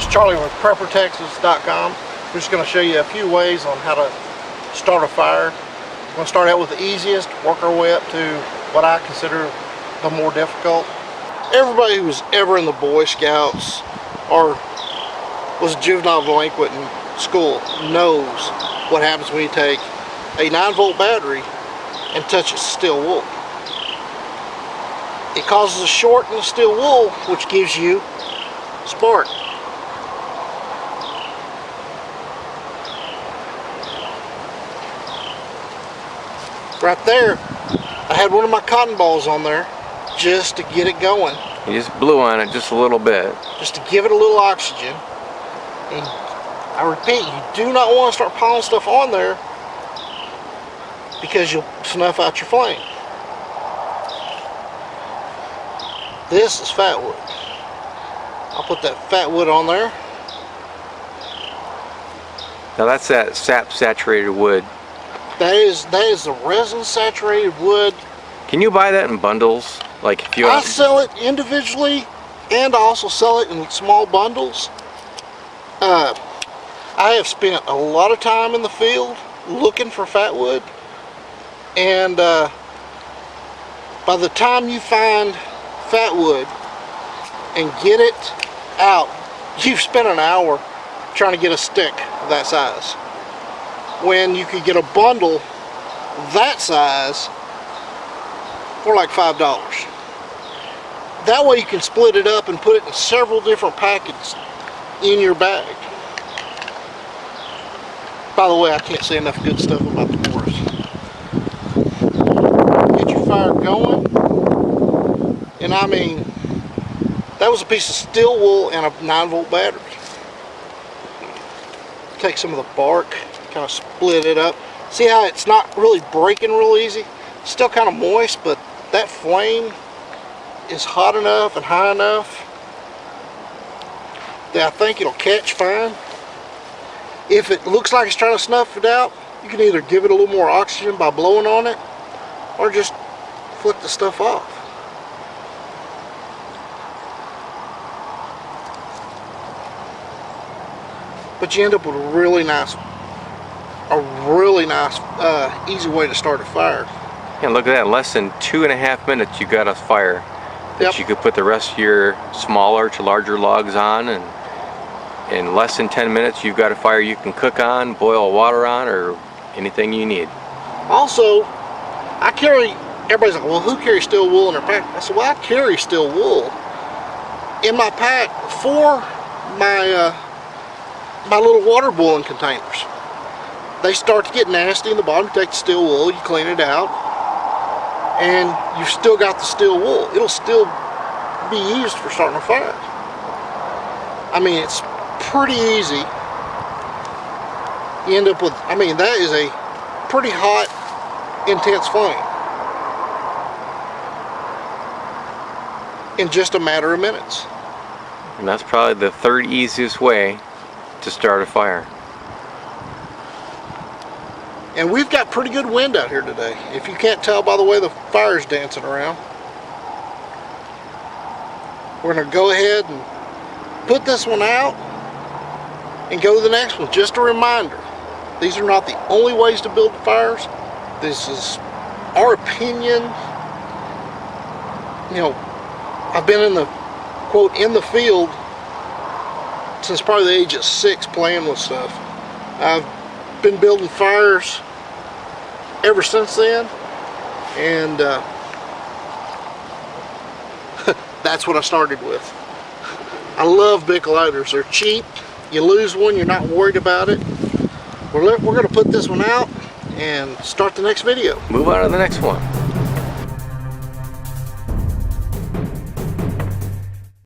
It's Charlie with PrepperTexas.com. We're just going to show you a few ways on how to start a fire. We're going to start out with the easiest, work our way up to what I consider the more difficult. Everybody who was ever in the Boy Scouts or was a juvenile delinquent in school knows what happens when you take a 9-volt battery and touch it to steel wool. It causes a short in the steel wool, which gives you spark. Right there, I had one of my cotton balls on there just to get it going. You just blew on it just a little bit. Just to give it a little oxygen. And I repeat, you do not want to start piling stuff on there because you'll snuff out your flame. This is fat wood. I'll put that fat wood on there. Now that's that sap saturated wood. That is the resin saturated wood. Can you buy that in bundles? Like if you I sell it individually and I also sell it in small bundles. I have spent a lot of time in the field looking for fat wood, and by the time you find fat wood and get it out, you've spent an hour trying to get a stick of that size, when you could get a bundle that size for like $5. That way you can split it up and put it in several different packets in your bag. By the way, I can't say enough good stuff about the Morris. Get your fire going, and I mean, that was a piece of steel wool and a 9-volt battery. Take some of the bark, kind of split it up. See how it's not really breaking real easy? It's still kind of moist, but that flame is hot enough and high enough that I think it'll catch fine. If it looks like it's trying to snuff it out, you can either give it a little more oxygen by blowing on it or just flick the stuff off. But you end up with a really nice easy way to start a fire. Yeah, look at that, in less than 2.5 minutes you got a fire that you could put the rest of your smaller to larger logs on, and in less than 10 minutes you've got a fire you can cook on, boil water on, or anything you need. Also, I carry, everybody's like, well, who carries steel wool in their pack? I said, well, I carry steel wool in my pack for my my little water boiling containers. They start to get nasty in the bottom. You take the steel wool, you clean it out, and you've still got the steel wool. It'll still be used for starting a fire. I mean, it's pretty easy. You end up with, I mean, that is a pretty hot, intense flame in just a matter of minutes. And that's probably the third easiest way to start a fire. And we've got pretty good wind out here today, if you can't tell by the way the fire's dancing around. We're going to go ahead and put this one out and go to the next one. Just a reminder, these are not the only ways to build fires. This is our opinion. You know, I've been in the, quote, in the field since probably the age of 6 playing with stuff. I've been building fires ever since then, and that's what I started with. I love Bic lighters. They're cheap. You lose one, you're not worried about it. We're going to put this one out and start the next video. Move on to the next one.